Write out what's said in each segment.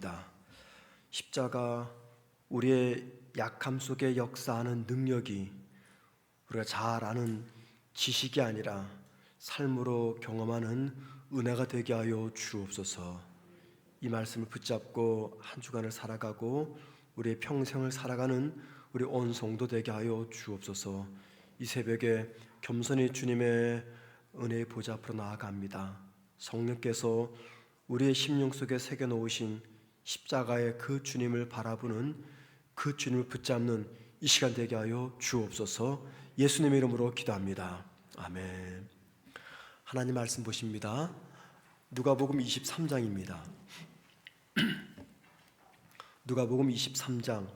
있습니다. 십자가, 우리의 약함 속에 역사하는 능력이 우리가 잘 아는 지식이 아니라 삶으로 경험하는 은혜가 되게 하여 주옵소서. 이 말씀을 붙잡고 한 주간을 살아가고 우리의 평생을 살아가는 우리 온 성도 되게 하여 주옵소서. 이 새벽에 겸손히 주님의 은혜의 보좌 앞으로 나아갑니다. 성령께서 우리의 심령 속에 새겨 놓으신 십자가의 그 주님을 바라보는, 그 주님을 붙잡는 이 시간 되게 하여 주옵소서. 예수님의 이름으로 기도합니다. 아멘. 하나님 말씀 보십니다. 누가복음 23장입니다. 누가복음 23장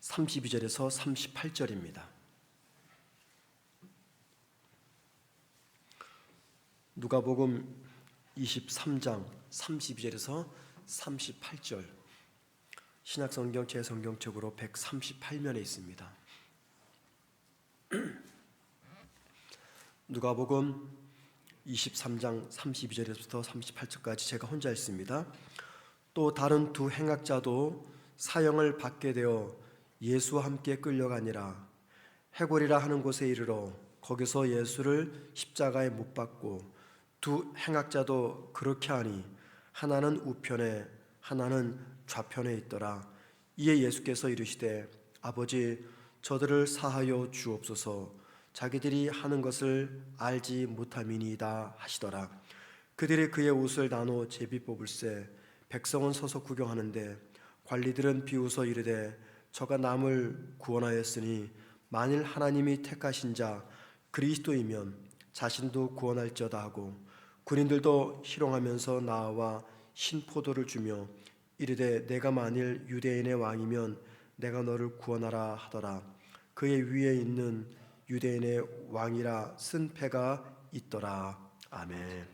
32절에서 38절입니다. 누가복음 23장 32절에서 38절, 신약성경 제성경책으로 138면에 있습니다. 누가복음 23장 32절에서부터 38절까지 제가 혼자 읽습니다. 또 다른 두 행악자도 사형을 받게 되어 예수와 함께 끌려가니라. 해골이라 하는 곳에 이르러 거기서 예수를 십자가에 못 박고 두 행악자도 그렇게 하니 하나는 우편에 하나는 좌편에 있더라. 이에 예수께서 이르시되 아버지, 저들을 사하여 주옵소서. 자기들이 하는 것을 알지 못함이니이다 하시더라. 그들이 그의 옷을 나눠 제비 뽑을세 백성은 서서 구경하는데 관리들은 비웃어 이르되 저가 남을 구원하였으니 만일 하나님이 택하신 자 그리스도이면 자신도 구원할지어다 하고, 군인들도 희롱하면서 나와 신포도를 주며 이르되 내가 만일 유대인의 왕이면 내가 너를 구원하라 하더라. 그의 위에 있는 유대인의 왕이라 쓴 패가 있더라. 아멘.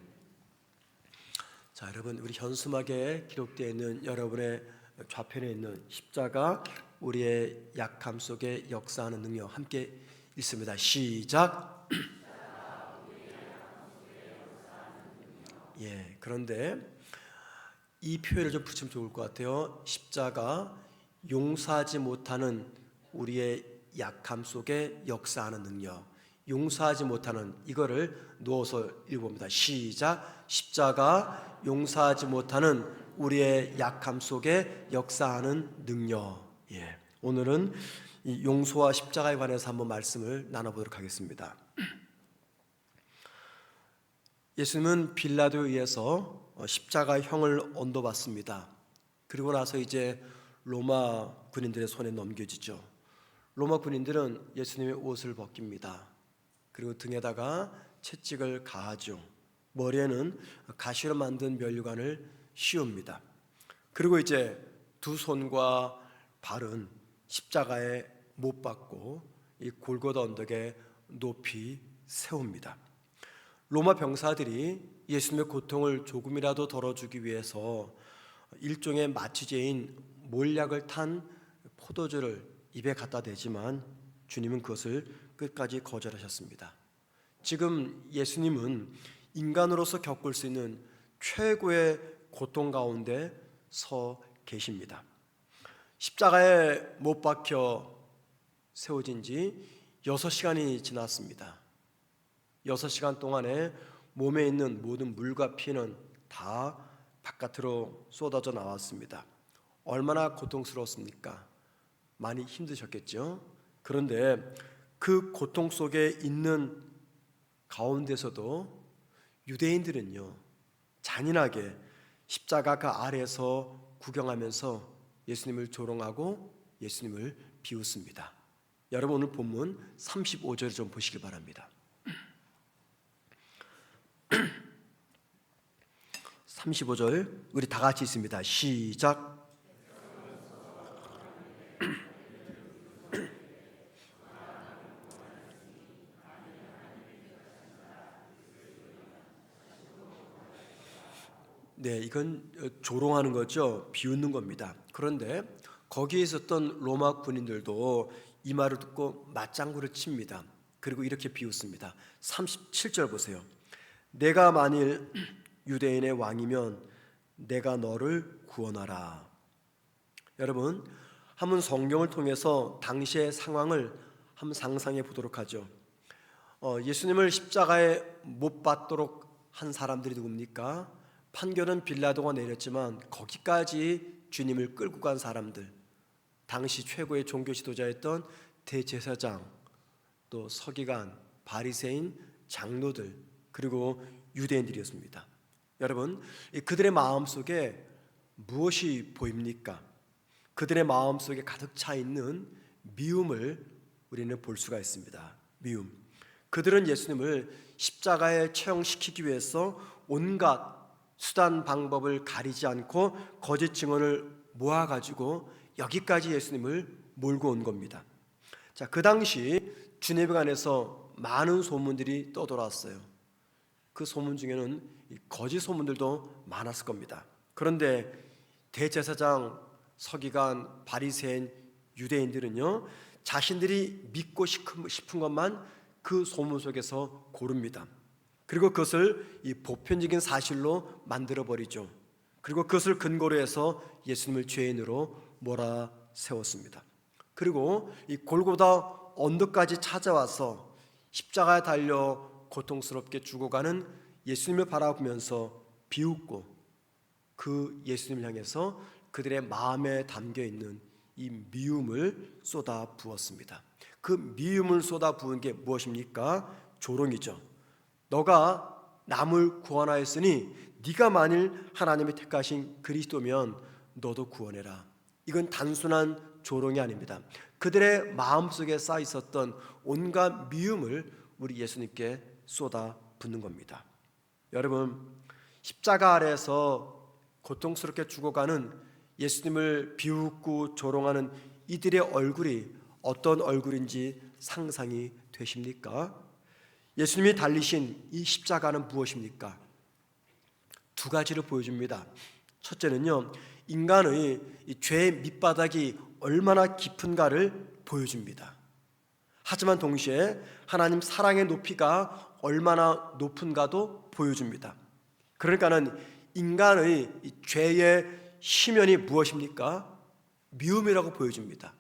자, 여러분, 우리 현수막에 기록되어 있는 여러분의 좌편에 있는 십자가, 우리의 약함 속에 역사하는 능력, 함께 읽습니다. 시작. 예, 그런데 이 표현을 좀 붙이면 좋을 것 같아요. 십자가, 용서하지 못하는 우리의 약함 속에 역사하는 능력. 용서하지 못하는, 이거를 누워서 읽어봅니다. 시작. 십자가, 용서하지 못하는 우리의 약함 속에 역사하는 능력. 예, 오늘은 이 용서와 십자가에 관해서 한번 말씀을 나눠보도록 하겠습니다. 예수님은 빌라도에 의해서 십자가 형을 언도받습니다. 그리고 나서 이제 로마 군인들의 손에 넘겨지죠. 로마 군인들은 예수님의 옷을 벗깁니다. 그리고 등에다가 채찍을 가하죠. 머리에는 가시로 만든 면류관을 씌웁니다. 그리고 이제 두 손과 발은 십자가에 못 박고 이 골고다 언덕에 높이 세웁니다. 로마 병사들이 예수님의 고통을 조금이라도 덜어주기 위해서 일종의 마취제인 몰약을 탄 포도주를 입에 갖다 대지만 주님은 그것을 끝까지 거절하셨습니다. 지금 예수님은 인간으로서 겪을 수 있는 최고의 고통 가운데 서 계십니다. 십자가에 못 박혀 세워진 지 6시간이 지났습니다. 6시간 동안에 몸에 있는 모든 물과 피는 다 바깥으로 쏟아져 나왔습니다. 얼마나 고통스러웠습니까? 많이 힘드셨겠죠? 그런데 그 고통 속에 있는 가운데서도 유대인들은요, 잔인하게 십자가 그 아래에서 구경하면서 예수님을 조롱하고 예수님을 비웃습니다. 여러분, 오늘 본문 35절을 좀 보시길 바랍니다. 35절 우리 다 같이 있습니다. 시작. 네, 이건 조롱하는 거죠. 비웃는 겁니다. 그런데 거기에 있었던 로마 군인들도 이 말을 듣고 맞장구를 칩니다. 그리고 이렇게 비웃습니다. 37절 보세요. 내가 만일 유대인의 왕이면 내가 너를 구원하라. 여러분, 한번 성경을 통해서 당시의 상황을 한번 상상해 보도록 하죠. 예수님을 십자가에 못 박도록 한 사람들이 누굽니까? 판결은 빌라도가 내렸지만 거기까지 주님을 끌고 간 사람들, 당시 최고의 종교 지도자였던 대제사장, 또 서기관, 바리새인, 장로들, 그리고 유대인들이었습니다. 여러분, 그들의 마음속에 무엇이 보입니까? 그들의 마음속에 가득 차 있는 미움을 우리는 볼 수가 있습니다. 미움. 그들은 예수님을 십자가에 처형시키기 위해서 온갖 수단 방법을 가리지 않고 거짓 증언을 모아가지고 여기까지 예수님을 몰고 온 겁니다. 자, 그 당시 주님에 관해서 많은 소문들이 떠돌았어요. 그 소문 중에는 거짓 소문들도 많았을 겁니다. 그런데 대제사장, 서기관, 바리새인, 유대인들은요, 자신들이 믿고 싶은 것만 그 소문 속에서 고릅니다. 그리고 그것을 이 보편적인 사실로 만들어버리죠. 그리고 그것을 근거로 해서 예수님을 죄인으로 몰아세웠습니다. 그리고 이 골고다 언덕까지 찾아와서 십자가에 달려 고통스럽게 죽어가는 예수님을 바라보면서 비웃고 그 예수님을 향해서 그들의 마음에 담겨있는 이 미움을 쏟아 부었습니다. 그 미움을 쏟아 부은 게 무엇입니까? 조롱이죠. 너가 남을 구원하였으니 네가 만일 하나님이 택하신 그리스도면 너도 구원해라. 이건 단순한 조롱이 아닙니다. 그들의 마음속에 쌓여 있었던 온갖 미움을 우리 예수님께 쏟아 붓는 겁니다. 여러분, 십자가 아래에서 고통스럽게 죽어가는 예수님을 비웃고 조롱하는 이들의 얼굴이 어떤 얼굴인지 상상이 되십니까? 예수님이 달리신 이 십자가는 무엇입니까? 두 가지를 보여줍니다. 첫째는요, 인간의 이 죄의 밑바닥이 얼마나 깊은가를 보여줍니다. 하지만 동시에 하나님 사랑의 높이가 얼마나 높은가도 보여줍니다. 그러니까는 인간의 이 죄의 심연이 무엇입니까? 미움이라고 보여줍니다.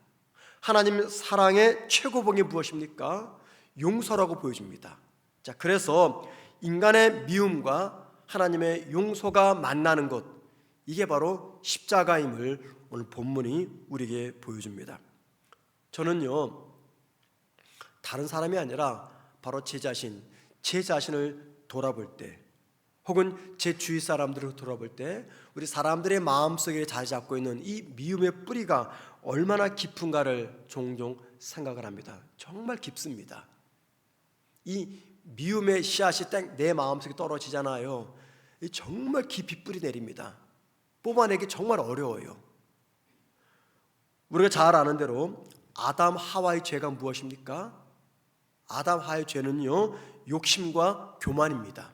하나님 사랑의 최고봉이 무엇입니까? 용서라고 보여줍니다. 자, 그래서 인간의 미움과 하나님의 용서가 만나는 것, 이게 바로 십자가임을 오늘 본문이 우리에게 보여줍니다. 저는요, 다른 사람이 아니라 바로 제 자신을 돌아볼 때, 혹은 제 주위 사람들을 돌아볼 때 우리 사람들의 마음속에 자리 잡고 있는 이 미움의 뿌리가 얼마나 깊은가를 종종 생각을 합니다. 정말 깊습니다. 이 미움의 씨앗이 딱 내 마음속에 떨어지잖아요. 정말 깊이 뿌리 내립니다. 뽑아내기 정말 어려워요. 우리가 잘 아는 대로 아담 하와의 죄가 무엇입니까? 아담 하와의 죄는요, 욕심과 교만입니다.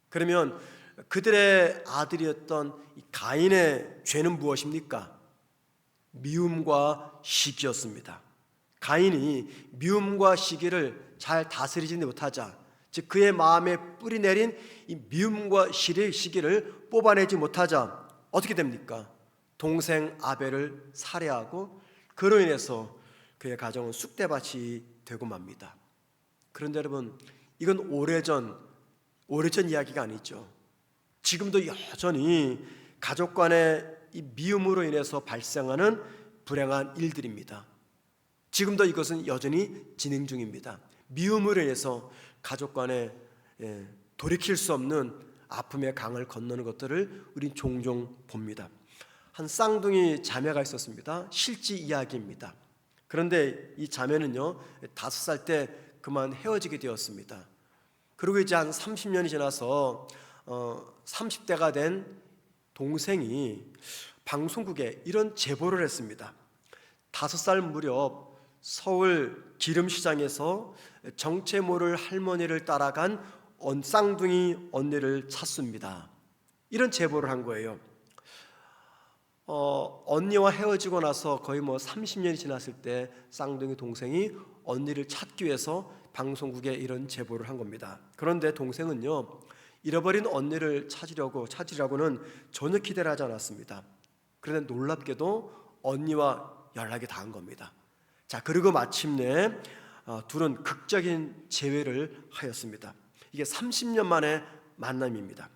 그러면 그들의 아들이었던 가인의 죄는 무엇입니까? 미움과 시기였습니다. 가인이 미움과 시기를 잘 다스리지 못하자, 즉 그의 마음에 뿌리 내린 이 미움과 시기를 뽑아내지 못하자 어떻게 됩니까? 동생 아벨을 살해하고 그로 인해서 그의 가정은 쑥대밭이 되고 맙니다. 그런데 여러분, 이건 오래전 이야기가 아니죠. 지금도 여전히 가족 간의 이 미움으로 인해서 발생하는 불행한 일들입니다. 지금도 이것은 여전히 진행 중입니다. 미움으로 인해서 가족 간에 돌이킬 수 없는 아픔의 강을 건너는 것들을 우린 종종 봅니다. 한 쌍둥이 자매가 있었습니다. 실제 이야기입니다. 그런데 이 자매는요, 5살 때 그만 헤어지게 되었습니다. 그리고 이제 한 30년이 지나서 30대가 된 동생이 방송국에 이런 제보를 했습니다. 5살 무렵 서울 기름시장에서 정체 모를 할머니를 따라간 쌍둥이 언니를 찾습니다. 이런 제보를 한 거예요. 언니와 헤어지고 나서 거의 30년이 지났을 때 쌍둥이 동생이 언니를 찾기 위해서 방송국에 이런 제보를 한 겁니다. 그런데 동생은요, 잃어버린 언니를 찾으려고는 전혀 기대를 하지 않았습니다. 그런데 놀랍게도 언니와 연락이 닿은 겁니다. 자, 그리고 마침내 둘은 극적인 재회를 하였습니다. 이게 30년 만의 만남입니다.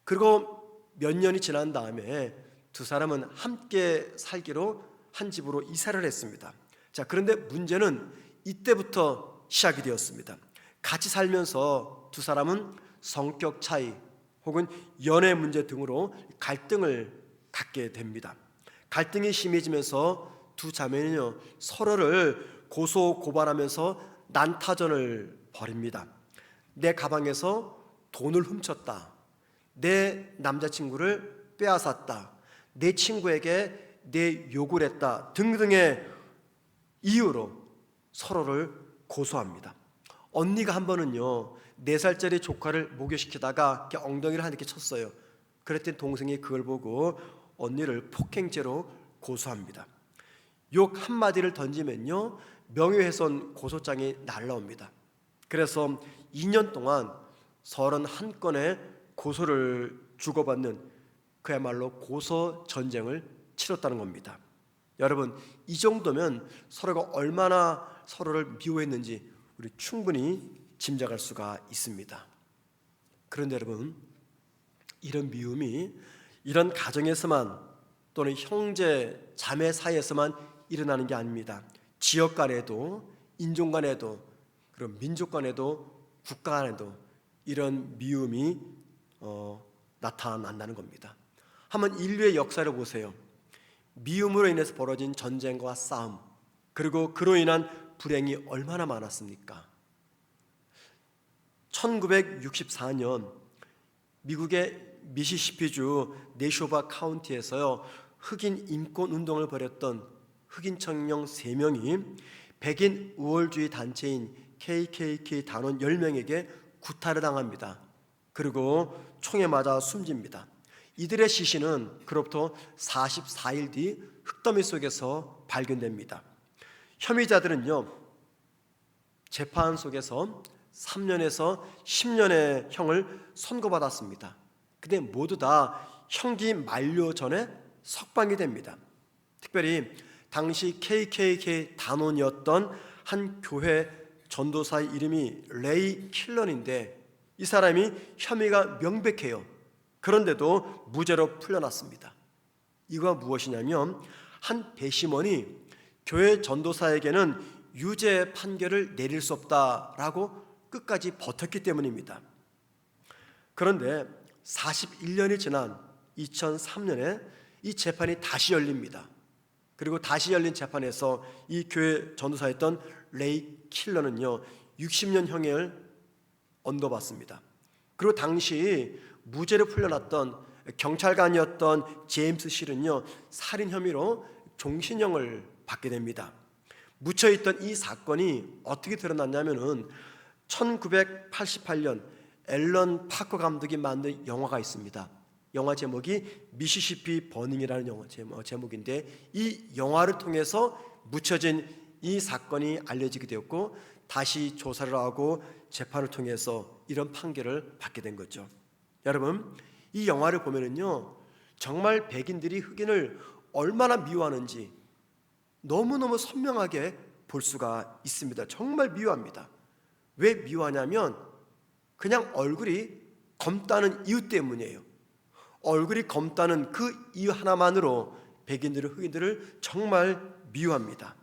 그리고 몇 년이 지난 다음에 두 사람은 함께 살기로 한 집으로 이사를 했습니다. 자, 그런데 문제는 이때부터 시작이 되었습니다. 같이 살면서 두 사람은 성격 차이 혹은 연애 문제 등으로 갈등을 갖게 됩니다. 갈등이 심해지면서 두 자매는요, 서로를 고소고발하면서 난타전을 벌입니다. 내 가방에서 돈을 훔쳤다, 내 남자친구를 빼앗았다, 내 친구에게 내 욕을 했다 등등의 이유로 서로를 고소합니다. 언니가 한 번은요, 4살짜리 조카를 목욕시키다가 엉덩이를 한 대 쳤어요. 그랬더니 동생이 그걸 보고 언니를 폭행죄로 고소합니다. 욕 한마디를 던지면요, 명예훼손 고소장이 날라옵니다. 그래서 2년 동안 31건의 고소를 주고받는 그야말로 고소 전쟁을 치렀다는 겁니다. 여러분, 이 정도면 서로가 얼마나 서로를 미워했는지 우리 충분히 짐작할 수가 있습니다. 그런데 여러분, 이런 미움이 이런 가정에서만 또는 형제 자매 사이에서만 일어나는 게 아닙니다. 지역 간에도, 인종 간에도, 그리고 민족 간에도, 국가 간에도 이런 미움이 나타난다는 겁니다. 한번 인류의 역사를 보세요. 미움으로 인해서 벌어진 전쟁과 싸움, 그리고 그로 인한 불행이 얼마나 많았습니까? 1964년 미국의 미시시피주 내쇼바 카운티에서요, 흑인 인권 운동을 벌였던 흑인 청년 3명이 백인 우월주의 단체인 KKK 단원 10명에게 구타를 당합니다. 그리고 총에 맞아 숨집니다. 이들의 시신은 그로부터 44일 뒤 흙더미 속에서 발견됩니다. 혐의자들은요, 재판 속에서 3년에서 10년의 형을 선고받았습니다. 근데 모두 다 형기 만료 전에 석방이 됩니다. 특별히 당시 KKK 단원이었던 한 교회 전도사의 이름이 레이 킬런인데, 이 사람이 혐의가 명백해요. 그런데도 무죄로 풀려났습니다. 이거 무엇이냐면, 한 배심원이 교회 전도사에게는 유죄 판결을 내릴 수 없다라고 끝까지 버텼기 때문입니다. 그런데 41년이 지난 2003년에 이 재판이 다시 열립니다. 그리고 다시 열린 재판에서 이 교회 전도사였던 레이 킬러는요, 60년 형을 언도받습니다. 그리고 당시 무죄로 풀려났던 경찰관이었던 제임스 실은요, 살인 혐의로 종신형을 받게 됩니다. 묻혀있던 이 사건이 어떻게 드러났냐면은 1988년 앨런 파커 감독이 만든 영화가 있습니다. 영화 제목이 미시시피 버닝이라는 영화 제목인데, 이 영화를 통해서 묻혀진 이 사건이 알려지게 되었고, 다시 조사를 하고 재판을 통해서 이런 판결을 받게 된 거죠. 여러분, 이 영화를 보면은요, 정말 백인들이 흑인을 얼마나 미워하는지 너무너무 선명하게 볼 수가 있습니다. 정말 미워합니다. 왜 미워하냐면 그냥 얼굴이 검다는 이유 때문이에요. 얼굴이 검다는 그 이유 하나만으로 백인들은 흑인들을 정말 미워합니다.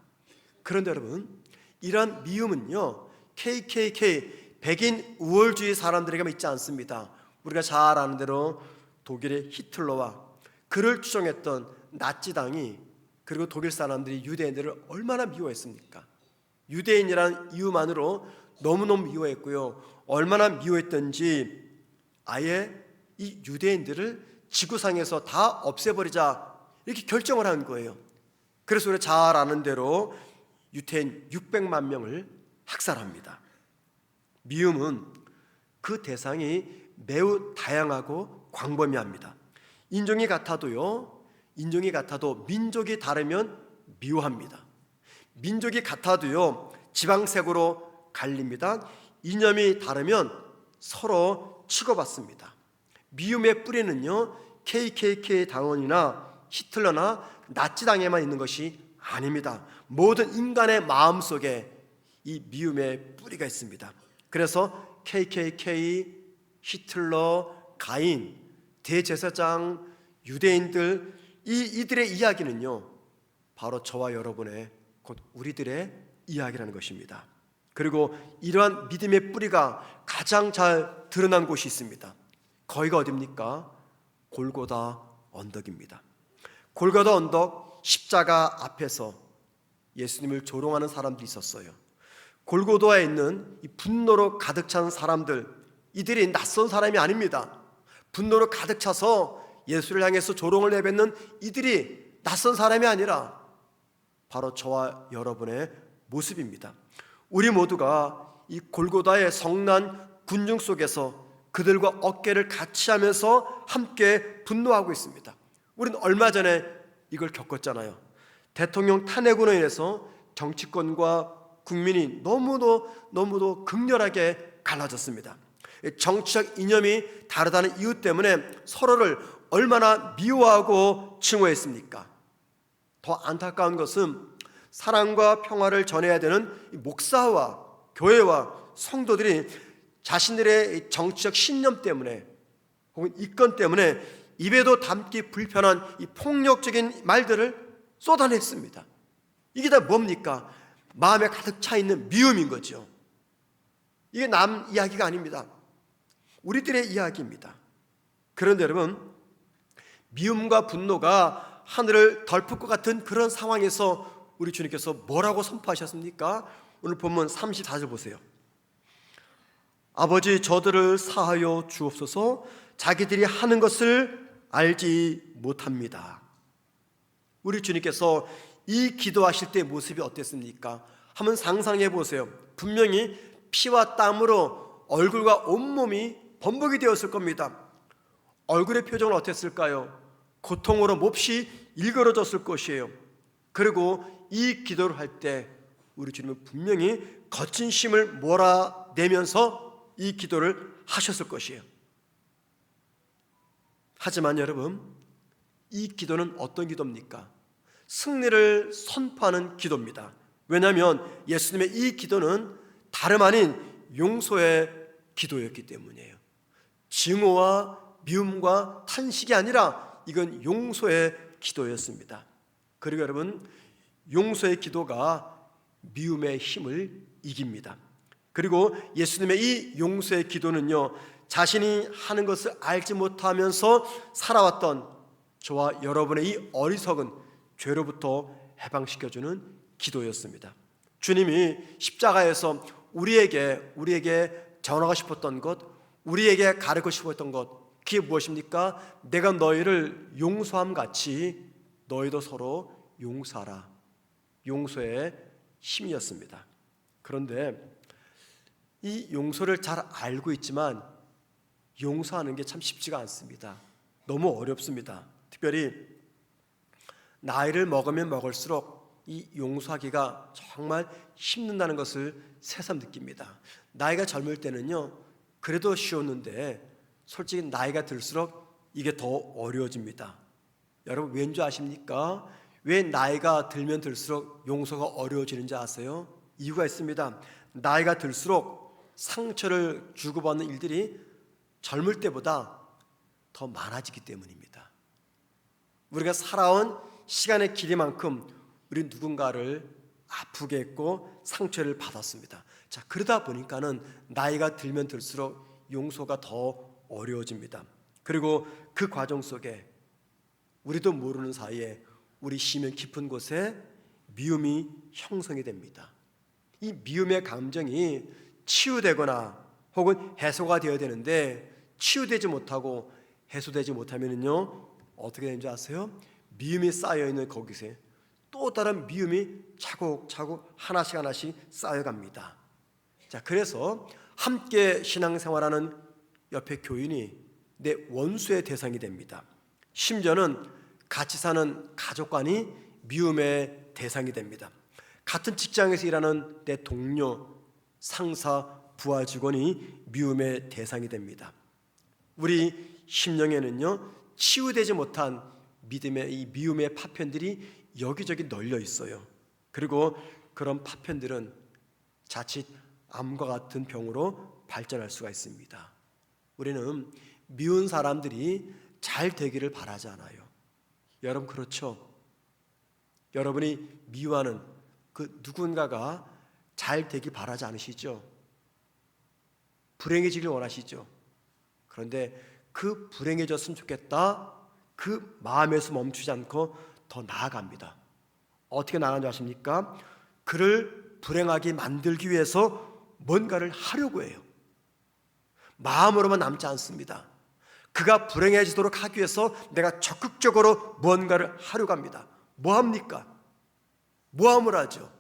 그런데 여러분, 이러한 미움은요, KKK 백인 우월주의 사람들에게만 있지 않습니다. 우리가 잘 아는 대로 독일의 히틀러와 그를 추종했던 나치당이, 그리고 독일 사람들이 유대인들을 얼마나 미워했습니까? 유대인이라는 이유만으로 너무너무 미워했고요, 얼마나 미워했던지 아예 이 유대인들을 지구상에서 다 없애버리자 이렇게 결정을 한 거예요. 그래서 우리가 잘 아는 대로 유태인 600만 명을 학살합니다. 미움은 그 대상이 매우 다양하고 광범위합니다. 인종이 같아도 민족이 다르면 미워합니다. 민족이 같아도요, 지방색으로 갈립니다. 이념이 다르면 서로 치고받습니다. 미움의 뿌리는요, KKK 당원이나 히틀러나 나치당에만 있는 것이 아닙니다. 모든 인간의 마음속에 이 미움의 뿌리가 있습니다. 그래서 KKK, 히틀러, 가인, 대제사장, 유대인들, 이들의 이야기는요, 바로 저와 여러분의, 곧 우리들의 이야기라는 것입니다. 그리고 이러한 믿음의 뿌리가 가장 잘 드러난 곳이 있습니다. 거기가 어디입니까? 골고다 언덕입니다. 골고다 언덕 십자가 앞에서 예수님을 조롱하는 사람들이 있었어요. 골고다에 있는 이 분노로 가득 찬 사람들, 이들이 낯선 사람이 아닙니다. 분노로 가득 차서 예수를 향해서 조롱을 내뱉는 이들이 낯선 사람이 아니라 바로 저와 여러분의 모습입니다. 우리 모두가 이 골고다의 성난 군중 속에서 그들과 어깨를 같이 하면서 함께 분노하고 있습니다. 우리는 얼마 전에 이걸 겪었잖아요. 대통령 탄핵으로 인해서 정치권과 국민이 너무도 극렬하게 갈라졌습니다. 정치적 이념이 다르다는 이유 때문에 서로를 얼마나 미워하고 증오했습니까? 더 안타까운 것은 사랑과 평화를 전해야 되는 목사와 교회와 성도들이 자신들의 정치적 신념 때문에 혹은 이권 때문에 입에도 담기 불편한 이 폭력적인 말들을 쏟아냈습니다. 이게 다 뭡니까? 마음에 가득 차 있는 미움인 거죠. 이게 남 이야기가 아닙니다. 우리들의 이야기입니다. 그런데 여러분, 미움과 분노가 하늘을 덮을 것 같은 그런 상황에서 우리 주님께서 뭐라고 선포하셨습니까? 오늘 본문 34절 보세요. 아버지, 저들을 사하여 주옵소서. 자기들이 하는 것을 알지 못합니다. 우리 주님께서 이 기도하실 때의 모습이 어땠습니까? 한번 상상해 보세요. 분명히 피와 땀으로 얼굴과 온몸이 범벅이 되었을 겁니다. 얼굴의 표정은 어땠을까요? 고통으로 몹시 일그러졌을 것이에요. 그리고 이 기도를 할 때 우리 주님은 분명히 거친 힘을 몰아내면서 이 기도를 하셨을 것이에요. 하지만 여러분, 이 기도는 어떤 기도입니까? 승리를 선포하는 기도입니다. 왜냐하면 예수님의 이 기도는 다름 아닌 용서의 기도였기 때문이에요. 증오와 미움과 탄식이 아니라 이건 용서의 기도였습니다. 그리고 여러분, 용서의 기도가 미움의 힘을 이깁니다. 그리고 예수님의 이 용서의 기도는요, 자신이 하는 것을 알지 못하면서 살아왔던 저와 여러분의 이 어리석은 죄로부터 해방시켜주는 기도였습니다. 주님이 십자가에서 우리에게 전하고 싶었던 것, 우리에게 가르치고 싶었던 것, 그게 무엇입니까? 내가 너희를 용서함 같이 너희도 서로 용서하라. 용서의 힘이었습니다. 그런데 이 용서를 잘 알고 있지만 용서하는 게 참 쉽지가 않습니다. 너무 어렵습니다. 특별히 나이를 먹으면 먹을수록 이 용서하기가 정말 힘든다는 것을 새삼 느낍니다. 나이가 젊을 때는요, 그래도 쉬웠는데 솔직히 나이가 들수록 이게 더 어려워집니다. 여러분, 왠 줄 아십니까? 왜 나이가 들면 들수록 용서가 어려워지는지 아세요? 이유가 있습니다. 나이가 들수록 상처를 주고받는 일들이 젊을 때보다 더 많아지기 때문입니다. 우리가 살아온 시간의 길이만큼 우리 누군가를 아프게 했고 상처를 받았습니다. 자, 그러다 보니까는 나이가 들면 들수록 용서가 더 어려워집니다. 그리고 그 과정 속에 우리도 모르는 사이에 우리 심연 깊은 곳에 미움이 형성이 됩니다. 이 미움의 감정이 치유되거나 혹은 해소가 되어야 되는데 치유되지 못하고 해소되지 못하면요, 어떻게 되는지 아세요? 미움이 쌓여있는 거기서 또 다른 미움이 차곡차곡 하나씩 쌓여갑니다. 자, 그래서 함께 신앙생활하는 옆에 교인이 내 원수의 대상이 됩니다. 심지어는 같이 사는 가족관이 미움의 대상이 됩니다. 같은 직장에서 일하는 내 동료, 상사, 부하 직원이 미움의 대상이 됩니다. 우리 심령에는요, 치유되지 못한 믿음의 이 미움의 파편들이 여기저기 널려 있어요. 그리고 그런 파편들은 자칫 암과 같은 병으로 발전할 수가 있습니다. 우리는 미운 사람들이 잘 되기를 바라지 않아요. 여러분 그렇죠? 여러분이 미워하는 그 누군가가 잘 되길 바라지 않으시죠? 불행해지길 원하시죠? 그런데 그 불행해졌으면 좋겠다, 그 마음에서 멈추지 않고 더 나아갑니다. 어떻게 나아가는지 아십니까? 그를 불행하게 만들기 위해서 뭔가를 하려고 해요. 마음으로만 남지 않습니다. 그가 불행해지도록 하기 위해서 내가 적극적으로 뭔가를 하려고 합니다. 뭐 합니까? 모함을 하죠.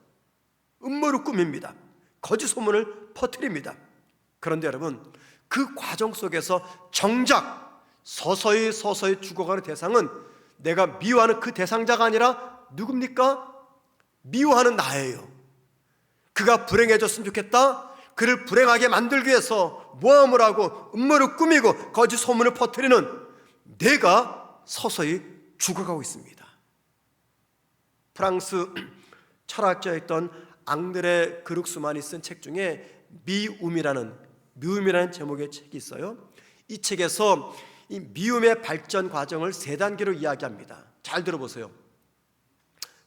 음모를 꾸밉니다. 거짓 소문을 퍼뜨립니다. 그런데 여러분, 그 과정 속에서 정작 서서히 죽어가는 대상은 내가 미워하는 그 대상자가 아니라 누굽니까? 미워하는 나예요. 그가 불행해졌으면 좋겠다, 그를 불행하게 만들기 위해서 모함을 하고 음모를 꾸미고 거짓 소문을 퍼뜨리는 내가 서서히 죽어가고 있습니다. 프랑스 철학자였던 앙드레 그룩스만이 쓴 책 중에 미움이라는 제목의 책이 있어요. 이 책에서 이 미움의 발전 과정을 3단계로 이야기합니다. 잘 들어보세요.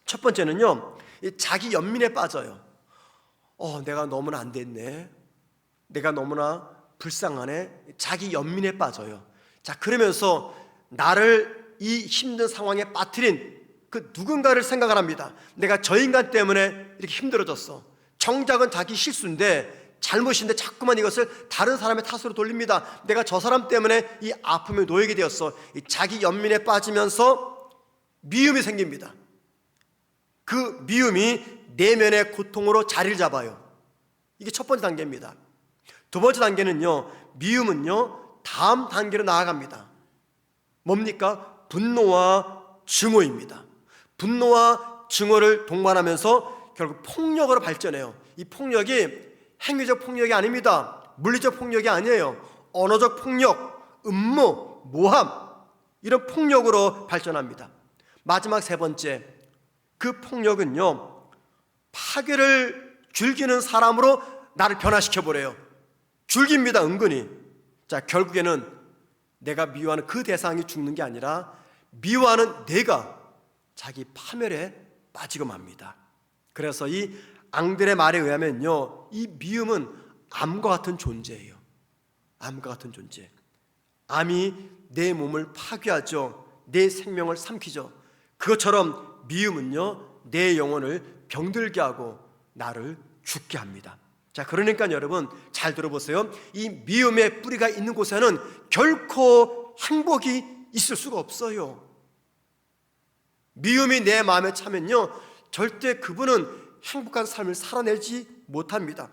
첫 번째는요, 자기 연민에 빠져요. 내가 너무나 안 됐네, 내가 너무나 불쌍하네, 자기 연민에 빠져요. 자, 그러면서 나를 이 힘든 상황에 빠뜨린 그 누군가를 생각을 합니다. 내가 저 인간 때문에 이렇게 힘들어졌어. 정작은 자기 실수인데, 잘못인데 자꾸만 이것을 다른 사람의 탓으로 돌립니다. 내가 저 사람 때문에 이 아픔에 놓이게 되었어. 이 자기 연민에 빠지면서 미움이 생깁니다. 그 미움이 내면의 고통으로 자리를 잡아요. 이게 첫 번째 단계입니다. 두 번째 단계는요, 미움은요 다음 단계로 나아갑니다. 뭡니까? 분노와 증오입니다. 분노와 증오를 동반하면서 결국 폭력으로 발전해요. 이 폭력이 행위적 폭력이 아닙니다. 물리적 폭력이 아니에요. 언어적 폭력, 음모, 모함, 이런 폭력으로 발전합니다. 마지막 3번째, 그 폭력은요 파괴를 즐기는 사람으로 나를 변화시켜버려요. 즐깁니다, 은근히. 자, 결국에는 내가 미워하는 그 대상이 죽는 게 아니라 미워하는 내가 자기 파멸에 빠지고 맙니다. 그래서 이 앙드레 말에 의하면요, 이 미움은 암과 같은 존재예요. 암과 같은 존재. 암이 내 몸을 파괴하죠. 내 생명을 삼키죠. 그것처럼 미움은요 내 영혼을 병들게 하고 나를 죽게 합니다. 자, 그러니까 여러분 잘 들어보세요. 이 미움의 뿌리가 있는 곳에는 결코 행복이 있을 수가 없어요. 미움이 내 마음에 차면요 절대 그분은 행복한 삶을 살아내지 못합니다.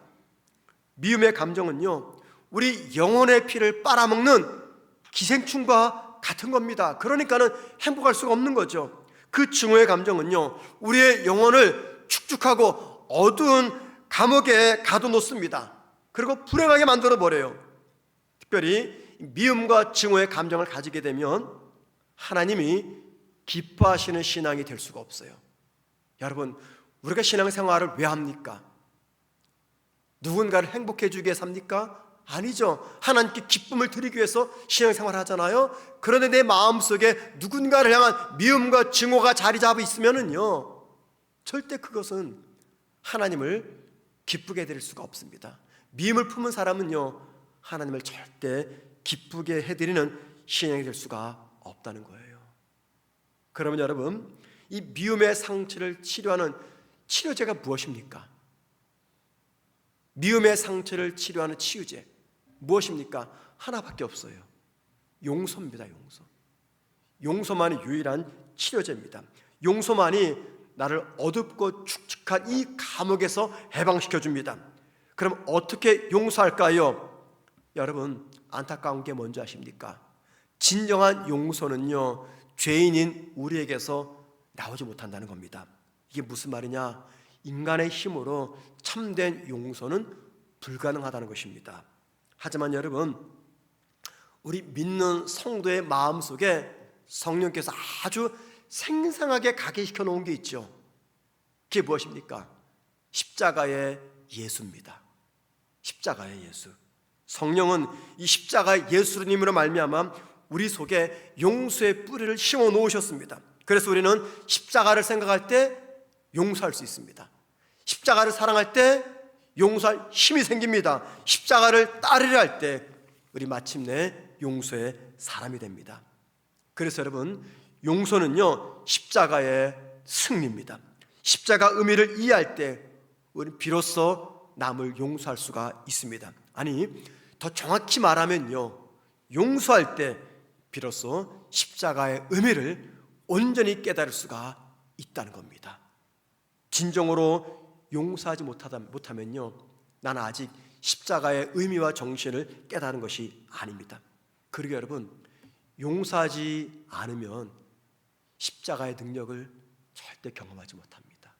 미움의 감정은요 우리 영혼의 피를 빨아먹는 기생충과 같은 겁니다. 그러니까는 행복할 수가 없는 거죠. 그 증오의 감정은요 우리의 영혼을 축축하고 어두운 감옥에 가둬놓습니다. 그리고 불행하게 만들어버려요. 특별히 미움과 증오의 감정을 가지게 되면 하나님이 기뻐하시는 신앙이 될 수가 없어요. 여러분, 우리가 신앙생활을 왜 합니까? 누군가를 행복해 주기 위해서 합니까? 아니죠. 하나님께 기쁨을 드리기 위해서 신앙생활을 하잖아요. 그런데 내 마음속에 누군가를 향한 미움과 증오가 자리 잡아 있으면은요 절대 그것은 하나님을 기쁘게 해드릴 수가 없습니다. 미움을 품은 사람은요 하나님을 절대 기쁘게 해드리는 신앙이 될 수가 없다는 거예요. 그러면 여러분, 이 미움의 상처를 치료하는 치료제가 무엇입니까? 미움의 상처를 치료하는 치유제 무엇입니까? 하나밖에 없어요. 용서입니다. 용서만이 유일한 치료제입니다. 용서만이 나를 어둡고 축축한 이 감옥에서 해방시켜 줍니다. 그럼 어떻게 용서할까요? 여러분, 안타까운 게 뭔지 아십니까? 진정한 용서는요 죄인인 우리에게서 나오지 못한다는 겁니다. 이게 무슨 말이냐? 인간의 힘으로 참된 용서는 불가능하다는 것입니다. 하지만 여러분, 우리 믿는 성도의 마음속에 성령께서 아주 생생하게 각인시켜 놓은 게 있죠. 그게 무엇입니까? 십자가의 예수입니다. 십자가의 예수. 성령은 이 십자가의 예수님으로 말미암아 우리 속에 용서의 뿌리를 심어 놓으셨습니다. 그래서 우리는 십자가를 생각할 때 용서할 수 있습니다. 십자가를 사랑할 때 용서할 힘이 생깁니다. 십자가를 따르려 할 때 우리 마침내 용서의 사람이 됩니다. 그래서 여러분, 용서는요 십자가의 승리입니다. 십자가 의미를 이해할 때 우리는 비로소 남을 용서할 수가 있습니다. 아니, 더 정확히 말하면요, 용서할 때 비로소 십자가의 의미를 온전히 깨달을 수가 있다는 겁니다. 진정으로 용서하지 못하면요, 나는 아직 십자가의 의미와 정신을 깨달은 것이 아닙니다. 그리고 여러분, 용서하지 않으면 십자가의 능력을 절대 경험하지 못합니다.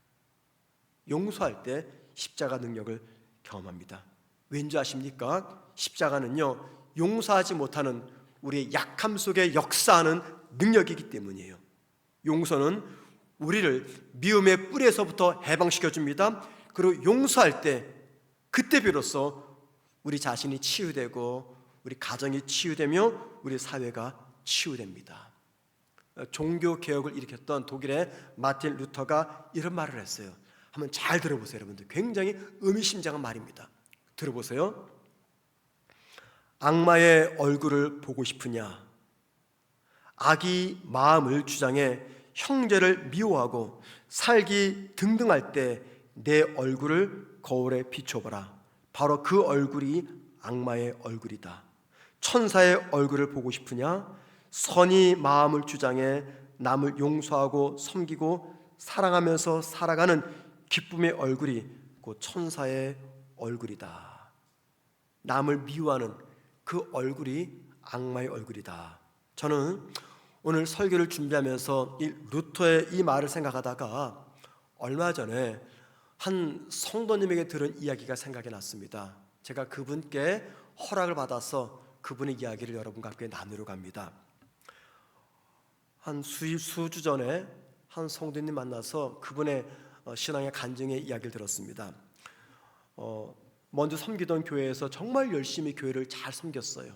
용서할 때 십자가 능력을 경험합니다. 왠지 아십니까? 십자가는요, 용서하지 못하는 우리의 약함 속에 역사하는 능력이기 때문이에요. 용서는 우리를 미움의 뿌리에서부터 해방시켜줍니다. 그리고 용서할 때 그때 비로소 우리 자신이 치유되고 우리 가정이 치유되며 우리 사회가 치유됩니다. 종교개혁을 일으켰던 독일의 마틴 루터가 이런 말을 했어요. 한번 잘 들어보세요, 여러분들. 굉장히 의미심장한 말입니다. 들어보세요. 악마의 얼굴을 보고 싶으냐? 악이 마음을 주장해 형제를 미워하고 살기 등등할 때 내 얼굴을 거울에 비춰보라. 바로 그 얼굴이 악마의 얼굴이다. 천사의 얼굴을 보고 싶으냐? 선이 마음을 주장해 남을 용서하고 섬기고 사랑하면서 살아가는 기쁨의 얼굴이 곧 천사의 얼굴이다. 남을 미워하는 그 얼굴이 악마의 얼굴이다. 저는 오늘 설교를 준비하면서 이 루터의 이 말을 생각하다가 얼마 전에 한 성도님에게 들은 이야기가 생각이 났습니다. 제가 그분께 허락을 받아서 그분의 이야기를 여러분과 함께 나누려고 합니다. 한 수주 전에 한 성도님 만나서 그분의 신앙의 간증의 이야기를 들었습니다. 먼저 섬기던 교회에서 정말 열심히 교회를 잘 섬겼어요.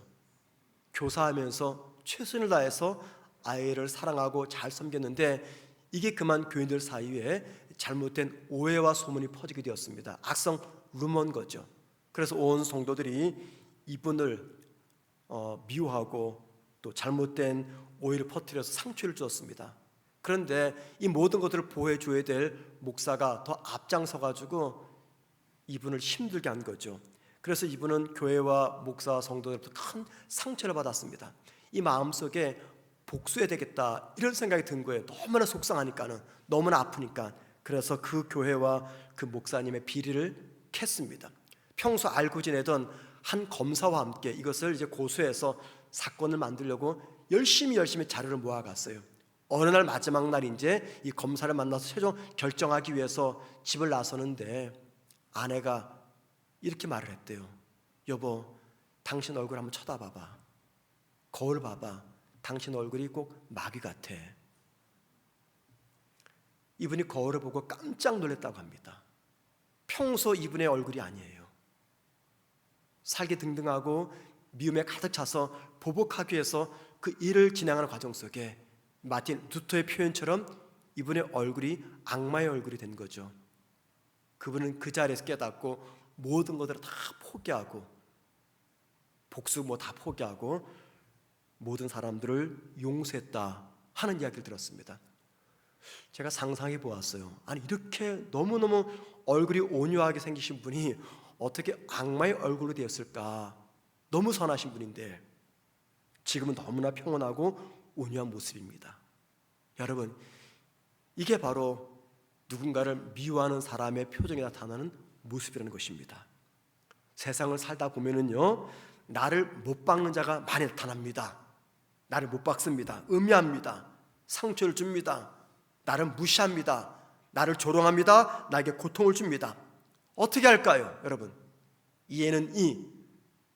교사하면서 최선을 다해서 아이를 사랑하고 잘 섬겼는데 이게 그만 교인들 사이에 잘못된 오해와 소문이 퍼지게 되었습니다. 악성 루머인 거죠. 그래서 온 성도들이 이분을 미워하고 또 잘못된 오해를 퍼뜨려서 상처를 주었습니다. 그런데 이 모든 것들을 보호해 줘야 될 목사가 더 앞장서 가지고 이분을 힘들게 한 거죠. 그래서 이분은 교회와 목사 성도들부터 큰 상처를 받았습니다. 이 마음속에 복수해야 되겠다 이런 생각이 든 거예요. 너무나 속상하니까는, 너무나 아프니까. 그래서 그 교회와 그 목사님의 비리를 캤습니다. 평소 알고 지내던 한 검사와 함께 이것을 이제 고소해서 사건을 만들려고 열심히 자료를 모아갔어요. 어느 날 마지막 날 이제 이 검사를 만나서 최종 결정하기 위해서 집을 나서는데 아내가 이렇게 말을 했대요. 여보, 당신 얼굴 한번 쳐다봐봐. 거울 봐봐. 당신 얼굴이 꼭 마귀 같아. 이분이 거울을 보고 깜짝 놀랐다고 합니다. 평소 이분의 얼굴이 아니에요. 살기 등등하고 미움에 가득 차서 보복하기 위해서 그 일을 진행하는 과정 속에 마틴 루터의 표현처럼 이분의 얼굴이 악마의 얼굴이 된 거죠. 그분은 그 자리에서 깨닫고 모든 것들을 다 포기하고 복수 다 포기하고 모든 사람들을 용서했다 하는 이야기를 들었습니다. 제가 상상해 보았어요. 아니, 이렇게 너무너무 얼굴이 온유하게 생기신 분이 어떻게 악마의 얼굴로 되었을까? 너무 선하신 분인데 지금은 너무나 평온하고 온유한 모습입니다. 여러분, 이게 바로 누군가를 미워하는 사람의 표정에 나타나는 모습이라는 것입니다. 세상을 살다 보면은요, 나를 못 박는 자가 많이 나타납니다. 나를 못 박습니다. 음해합니다. 상처를 줍니다. 나를 무시합니다. 나를 조롱합니다. 나에게 고통을 줍니다. 어떻게 할까요, 여러분? 이에는 이,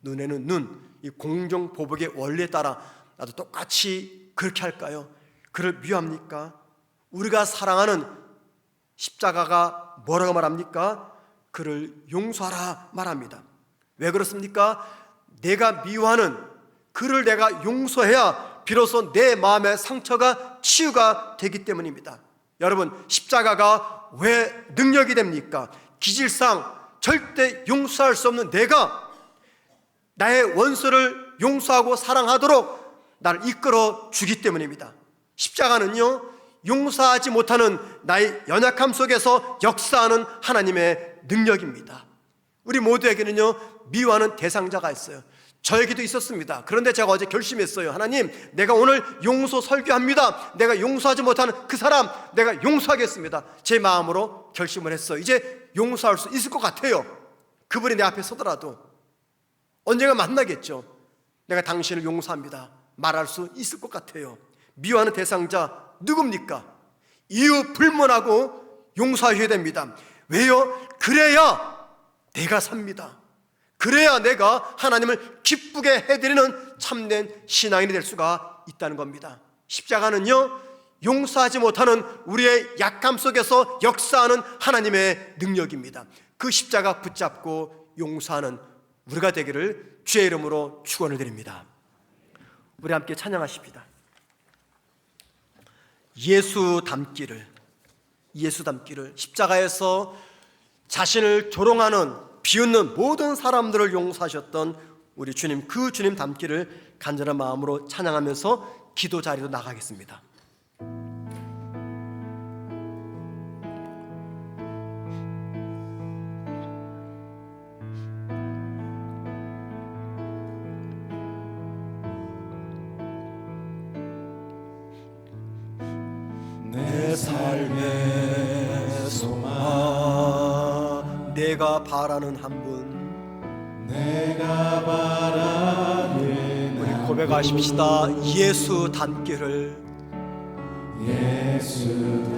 눈에는 눈, 이 공정보복의 원리에 따라 나도 똑같이 그렇게 할까요? 그를 미워합니까? 우리가 사랑하는 십자가가 뭐라고 말합니까? 그를 용서하라 말합니다. 왜 그렇습니까? 내가 미워하는 그를 내가 용서해야 비로소 내 마음의 상처가 치유가 되기 때문입니다. 여러분, 십자가가 왜 능력이 됩니까? 기질상 절대 용서할 수 없는 내가 나의 원수를 용서하고 사랑하도록 나를 이끌어 주기 때문입니다. 십자가는요, 용서하지 못하는 나의 연약함 속에서 역사하는 하나님의 능력입니다. 우리 모두에게는요, 미워하는 대상자가 있어요. 저에게도 있었습니다. 그런데 제가 어제 결심했어요. 하나님, 내가 오늘 용서 설교합니다. 내가 용서하지 못하는 그 사람 내가 용서하겠습니다. 제 마음으로 결심을 했어요. 이제 용서할 수 있을 것 같아요. 그분이 내 앞에 서더라도 언젠가 만나겠죠. 내가 당신을 용서합니다 말할 수 있을 것 같아요. 미워하는 대상자 누굽니까? 이유 불문하고 용서해야 됩니다. 왜요? 그래야 내가 삽니다. 그래야 내가 하나님을 기쁘게 해드리는 참된 신앙인이 될 수가 있다는 겁니다. 십자가는요, 용서하지 못하는 우리의 약함 속에서 역사하는 하나님의 능력입니다. 그 십자가 붙잡고 용서하는 우리가 되기를 주의 이름으로 축원을 드립니다. 우리 함께 찬양하십니다. 예수 닮기를, 예수 닮기를. 십자가에서 자신을 조롱하는, 비웃는 모든 사람들을 용서하셨던 우리 주님, 그 주님 닮기를 간절한 마음으로 찬양하면서 기도 자리로 나가겠습니다. 내 삶의 소망, 내가 바라는 한 분, 내가 바라는 우리 고백하십시다. 예수 닮기를, 예수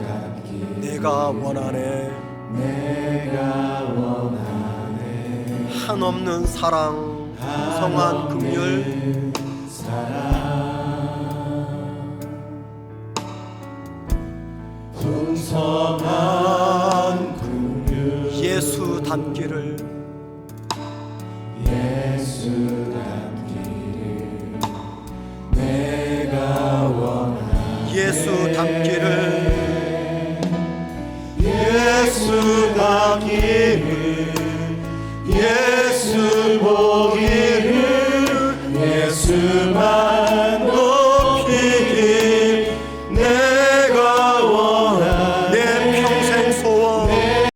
닮기 내가 원하네. 내가 원하네. 한없는 사랑, 성한 긍휼, 사랑 풍성한 긍휼 예수 닮기를, 예수 닮기를 내가 원하네. 예수 닮기를, 예수 닮기를 예수 보기를 예수만